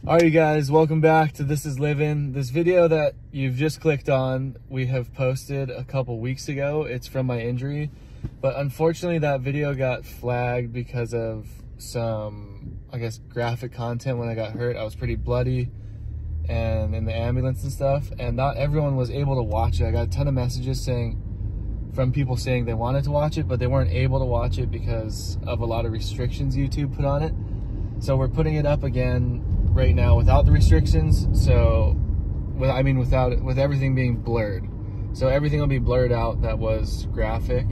Alright you guys, welcome back to This Is Living. This video that you've just clicked on, we have posted a couple weeks ago. It's from my injury, but unfortunately that video got flagged because of some, I guess, graphic content. When I got hurt, I was pretty bloody and in the ambulance and stuff, and not everyone was able to watch it. I got a ton of messages from people saying they wanted to watch it, but they weren't able to watch it because of a lot of restrictions YouTube put on it. So we're putting it up again right now without the restrictions. So, with everything being blurred. So everything will be blurred out that was graphic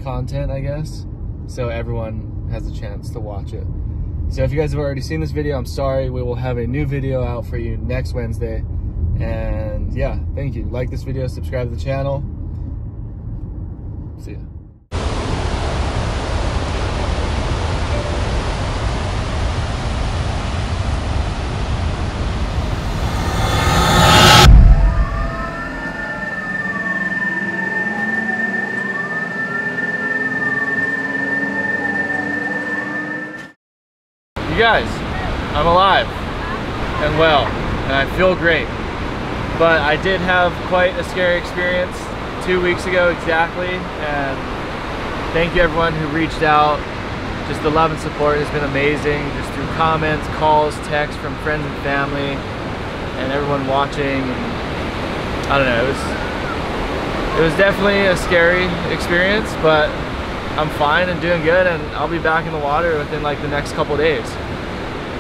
content, I guess. So everyone has a chance to watch it. So if you guys have already seen this video, I'm sorry. We will have a new video out for you next Wednesday. And yeah, thank you. Like this video, subscribe to the channel. See ya. You guys, I'm alive and well, and I feel great. But I did have quite a scary experience 2 weeks ago exactly, and thank you everyone who reached out. Just the love and support has been amazing, just through comments, calls, texts from friends and family, and everyone watching. I don't know, it was definitely a scary experience, but I'm fine and doing good, and I'll be back in the water within like the next couple days.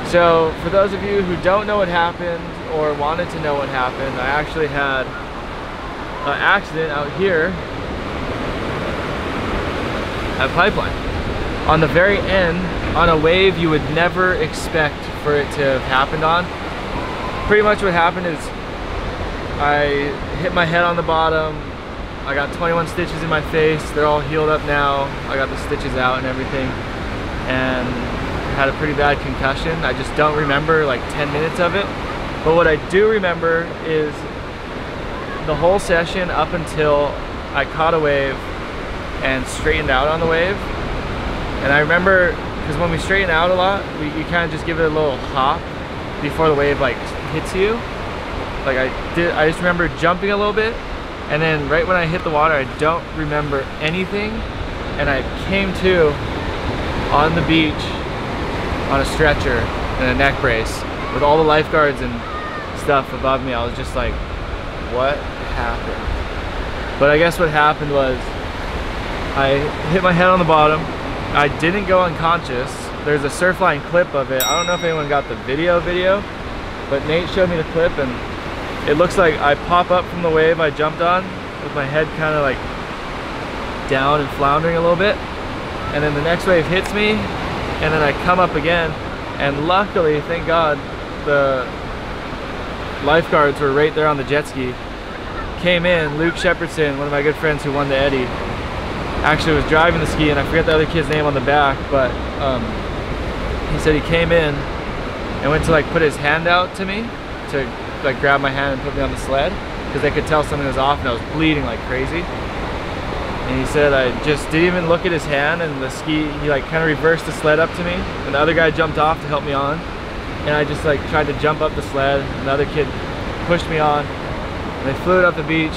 So for those of you who don't know what happened or wanted to know what happened, I actually had an accident out here at Pipeline. On the very end, on a wave you would never expect for it to have happened on. Pretty much what happened is I hit my head on the bottom. I got 21 stitches in my face. They're all healed up now. I got the stitches out and everything, and had a pretty bad concussion. I just don't remember like 10 minutes of it. But what I do remember is the whole session up until I caught a wave and straightened out on the wave. And I remember, because when we straighten out a lot, you kind of just give it a little hop before the wave like hits you. Like I just remember jumping a little bit, and then right when I hit the water, I don't remember anything, and I came to on the beach on a stretcher and a neck brace with all the lifeguards and stuff above me. I was just like, what happened? But I guess what happened was I hit my head on the bottom. I didn't go unconscious. There's a Surfline clip of it. I don't know if anyone got the video, but Nate showed me the clip, and it looks like I pop up from the wave I jumped on with my head kind of like down and floundering a little bit, and then the next wave hits me, and then I come up again, and luckily, thank God, the lifeguards were right there on the jet ski. Came in, Luke Shepherdson, one of my good friends who won the Eddie, actually was driving the ski, and I forget the other kid's name on the back, but he said he came in and went to like put his hand out to me to like grab my hand and put me on the sled, because they could tell something was off and I was bleeding like crazy. And he said I just didn't even look at his hand, and the ski, he like kind of reversed the sled up to me, and the other guy jumped off to help me on, and I just like tried to jump up the sled, and the other kid pushed me on, and they flew it up the beach,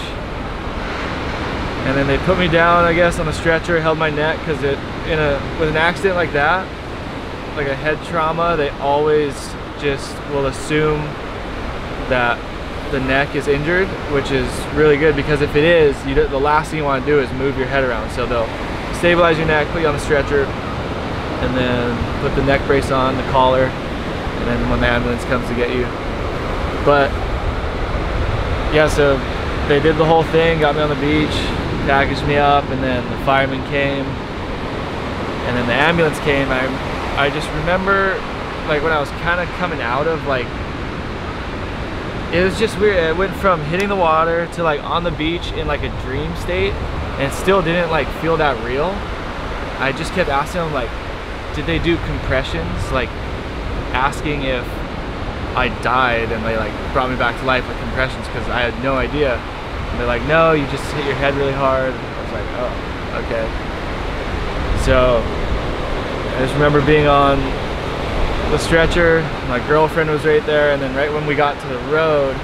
and then they put me down, I guess, on the stretcher, held my neck, because with an accident like that, like a head trauma, they always just will assume that the neck is injured, which is really good, because if it is, the last thing you want to do is move your head around. So they'll stabilize your neck, put you on the stretcher, and then put the neck brace on, the collar, and then when the ambulance comes to get you. But yeah, so they did the whole thing, got me on the beach, packaged me up, and then the fireman came, and then the ambulance came. I just remember like when I was kind of coming out of like, it was just weird. It went from hitting the water to like on the beach in like a dream state, and it still didn't like feel that real. I just kept asking them like, did they do compressions? Like asking if I died, and they like brought me back to life with compressions, because I had no idea. And they're like, no, you just hit your head really hard. I was like, oh, okay. So I just remember being on the stretcher. My girlfriend was right there, and then right when we got to the road,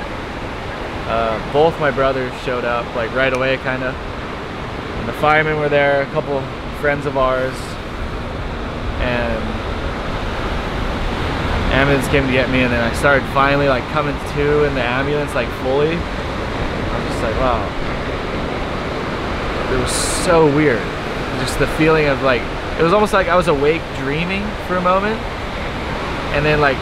both my brothers showed up, like right away, kind of. And the firemen were there, a couple friends of ours, and ambulance came to get me, and then I started finally like coming to in the ambulance, like fully. I was just like, wow. It was so weird. Just the feeling of like, it was almost like I was awake dreaming for a moment, and then like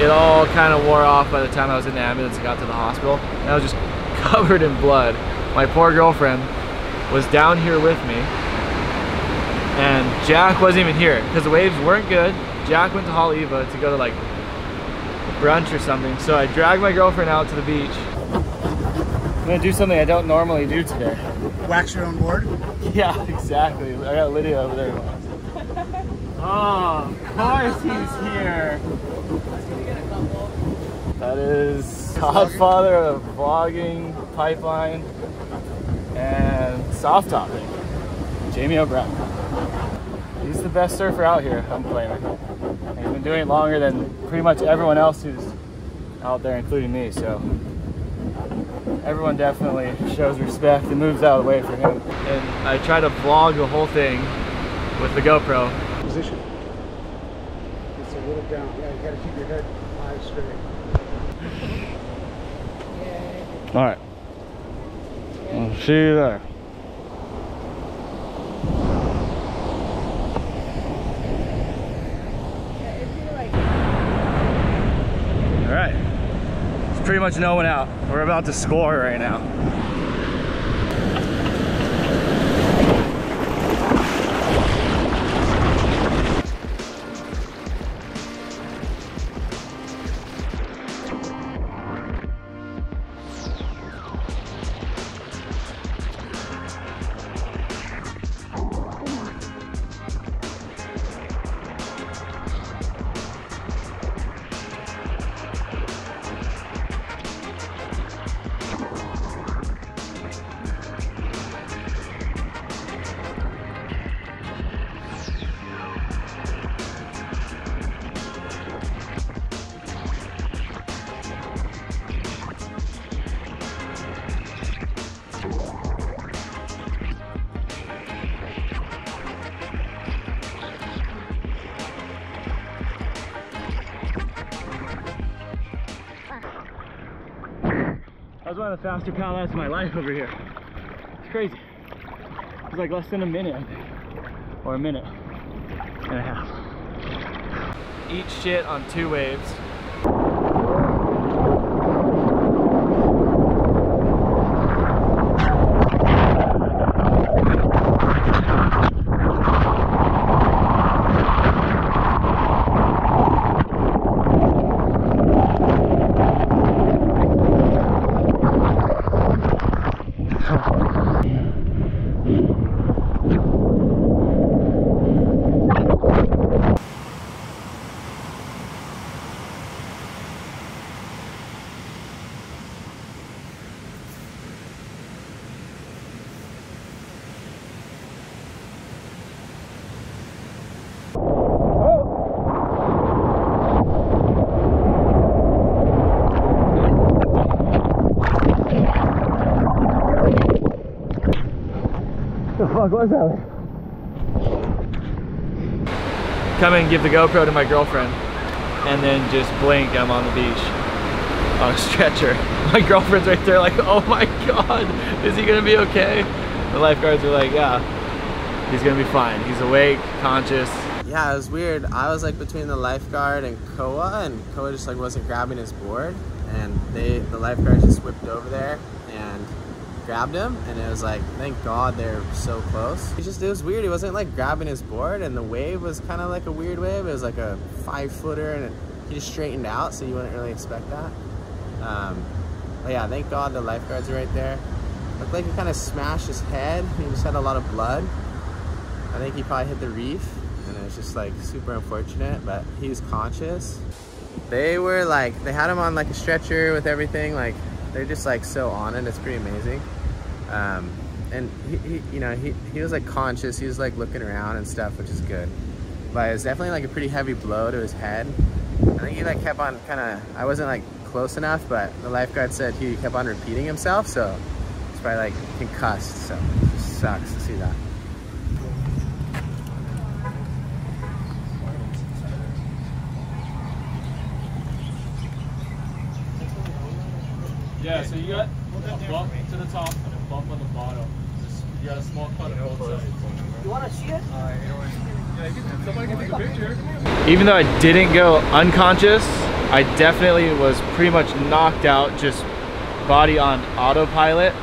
it all kind of wore off by the time I was in the ambulance and got to the hospital, and I was just covered in blood. My poor girlfriend was down here with me, and Jack wasn't even here because the waves weren't good. Jack went to Haleiwa to go to like brunch or something, so I dragged my girlfriend out to the beach. I'm gonna do something I don't normally do today. Wax your own board? Yeah, exactly. I got Lydia over there. Oh, of course he's here. That is godfather of vlogging, pipeline, and soft topping, Jamie O'Brien. He's the best surfer out here, I'm claiming. And he's been doing it longer than pretty much everyone else who's out there, including me, so everyone definitely shows respect and moves out of the way for him. And I try to vlog the whole thing with the GoPro. Position. It's a little down. Yeah, you gotta keep your head high straight. All right. I'll see you there. All right. There's pretty much no one out. We're about to score right now. That was one of the faster paddle outs of my life over here. It's crazy. It was like less than a minute, I think. Or a minute and a half. Eat shit on 2 waves. The fuck was that? Come and give the GoPro to my girlfriend, and then just blink, I'm on the beach on a stretcher. My girlfriend's right there like, oh my god, is he gonna be okay? The lifeguards are like, yeah, he's gonna be fine. He's awake, conscious. Yeah, it was weird. I was like between the lifeguard and Koa, and Koa just like wasn't grabbing his board, and the lifeguard just whipped over there and grabbed him, and it was like, thank god they're so close. It was weird. He wasn't like grabbing his board, and the wave was kind of like a weird wave. It was like a 5-footer, and he just straightened out, so you wouldn't really expect that. But yeah, thank god the lifeguards are right there. Looked like he kind of smashed his head. He just had a lot of blood. I think he probably hit the reef, and it was just like super unfortunate, but he was conscious. They were like, they had him on like a stretcher with everything, like they're just like so on it. It's pretty amazing. And he was like conscious. He was like looking around and stuff, which is good. but it was definitely like a pretty heavy blow to his head. I think he like kept on I wasn't like close enough, but the lifeguard said he kept on repeating himself, so it's probably like concussed, so it just sucks to see that. Yeah, so you got a bump to the top and a bump on the bottom. You got a small cut on both sides. You want to see it? Somebody can take a picture. Even though I didn't go unconscious, I definitely was pretty much knocked out, just body on autopilot.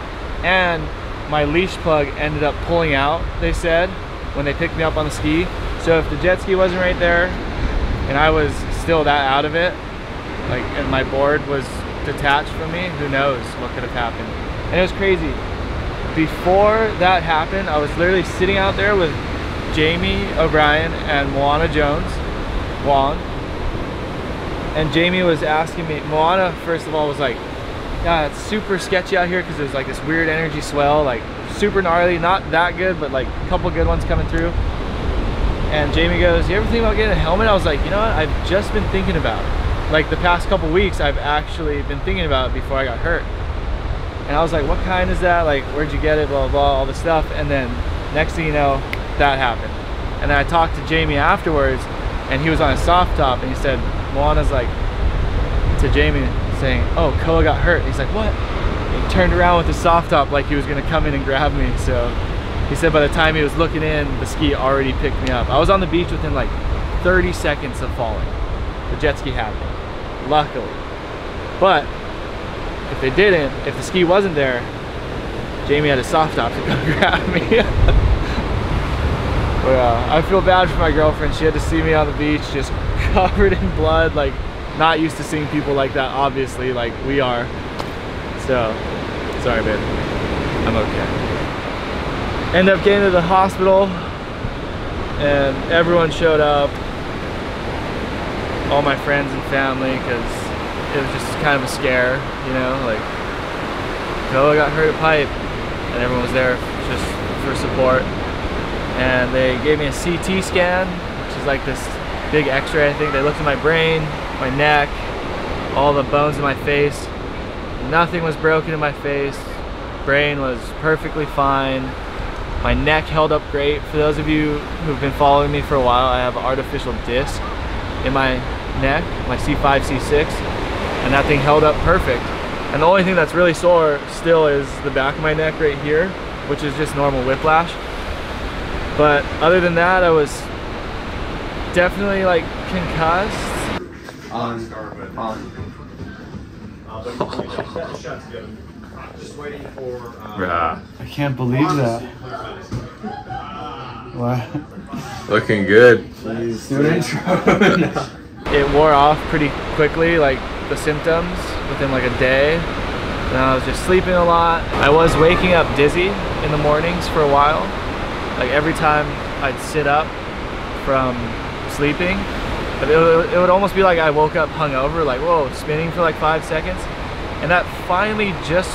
And my leash plug ended up pulling out, they said, when they picked me up on the ski. So if the jet ski wasn't right there and I was still that out of it, like, and my board was detached from me, who knows what could have happened. And it was crazy. Before that happened, I was literally sitting out there with Jamie O'Brien and Moana Jones, Juan. And Jamie was asking me, Moana first of all was like, yeah, it's super sketchy out here because there's like this weird energy swell, like super gnarly, not that good, but like a couple good ones coming through. And Jamie goes, you ever think about getting a helmet? I was like, you know what, I've just been thinking about it. Like the past couple weeks, I've actually been thinking about it before I got hurt. And I was like, what kind is that? Like, where'd you get it? Blah, blah, blah, all this stuff. And then next thing you know, that happened. And then I talked to Jamie afterwards, and he was on a soft top, and he said, Moana's like, to Jamie, saying, oh, Koa got hurt. He's like, what? And he turned around with the soft top like he was gonna come in and grab me. So he said by the time he was looking in, the ski already picked me up. I was on the beach within like 30 seconds of falling. The jet ski had me, luckily. But if they didn't, if the ski wasn't there, Jamie had a soft top to come grab me. But I feel bad for my girlfriend. She had to see me on the beach just covered in blood, like not used to seeing people like that, obviously, like we are. So, sorry babe, I'm okay. Ended up getting to the hospital and everyone showed up, all my friends and family, because it was just kind of a scare, you know, like, Koa got hurt at pipe, and everyone was there just for support. And they gave me a CT scan, which is like this big x-ray, I think. They looked at my brain, my neck, all the bones in my face. Nothing was broken in my face. Brain was perfectly fine. My neck held up great. For those of you who've been following me for a while, I have an artificial disc in my neck, my C5, C6. And that thing held up perfect. And the only thing that's really sore still is the back of my neck right here, which is just normal whiplash. But other than that, I was definitely like concussed. Just waiting for. I can't believe that. What? Looking good. Jeez, do an intro. It wore off pretty quickly, like the symptoms, within like a day. And I was just sleeping a lot. I was waking up dizzy in the mornings for a while. Like every time I'd sit up from sleeping, but it would almost be like I woke up hungover, like whoa, spinning for like 5 seconds. And that finally just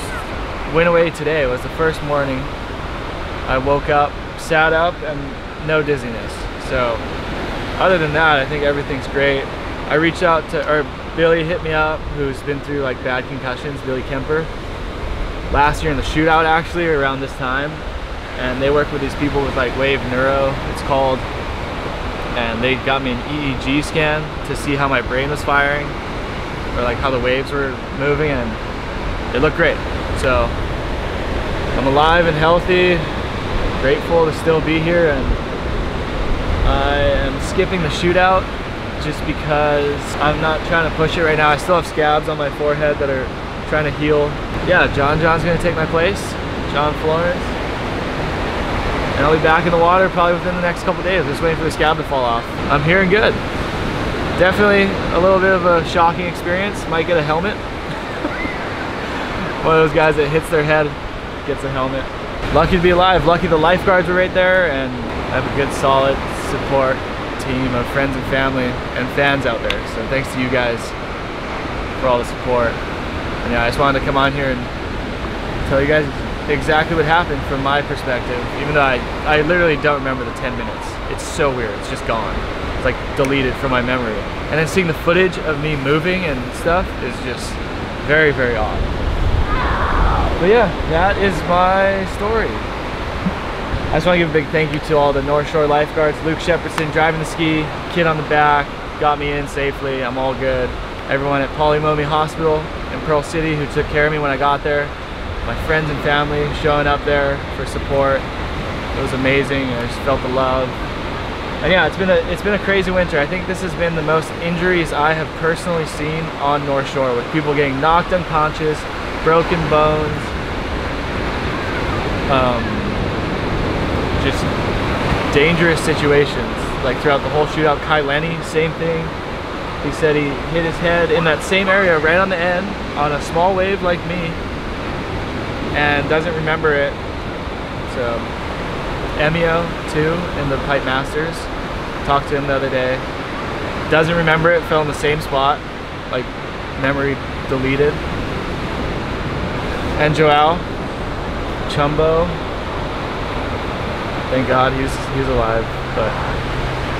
went away today. It was the first morning I woke up, sat up, and no dizziness. So other than that, I think everything's great. I reached out to, or Billy hit me up, who's been through like bad concussions, Billy Kemper, last year in the shootout actually, around this time. And they work with these people with like Wave Neuro, it's called. And they got me an EEG scan to see how my brain was firing, or like how the waves were moving, and it looked great. So I'm alive and healthy, grateful to still be here, and I am skipping the shootout just because I'm not trying to push it right now. I still have scabs on my forehead that are trying to heal. Yeah, John's gonna take my place, John Florence. And I'll be back in the water probably within the next couple days, just waiting for the scab to fall off. I'm hearing good. Definitely a little bit of a shocking experience. Might get a helmet. One of those guys that hits their head gets a helmet. Lucky to be alive. Lucky the lifeguards were right there, and I have a good solid support team of friends and family and fans out there. So thanks to you guys for all the support. And yeah, I just wanted to come on here and tell you guys exactly what happened from my perspective, even though I literally don't remember the 10 minutes. It's so weird, it's just gone. like deleted from my memory. And then seeing the footage of me moving and stuff is just very, very odd. But yeah, that is my story. I just want to give a big thank you to all the North Shore lifeguards. Luke Shepardson driving the ski, kid on the back, got me in safely, I'm all good. Everyone at Polymomi Hospital in Pearl City who took care of me when I got there. My friends and family showing up there for support. It was amazing, I just felt the love. And yeah, it's been a crazy winter. I think this has been the most injuries I have personally seen on North Shore, with people getting knocked unconscious, broken bones, just dangerous situations. Like throughout the whole shootout, Kai Lenny, same thing. He said he hit his head in that same area right on the end on a small wave like me and doesn't remember it. So Emio too in the Pipe Masters, talked to him the other day, doesn't remember it, fell in the same spot, like memory deleted. And Joao Chumbo, thank God he's alive, but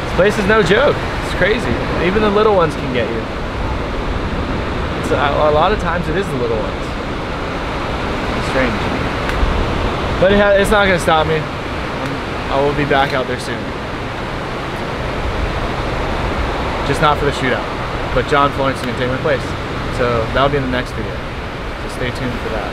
this place is no joke. It's crazy. Even the little ones can get you. It's a lot of times it is the little ones. It's strange. But it's not going to stop me. I will be back out there soon. Just not for the shootout. But John Florence is going to take my place. So that'll be in the next video. So stay tuned for that.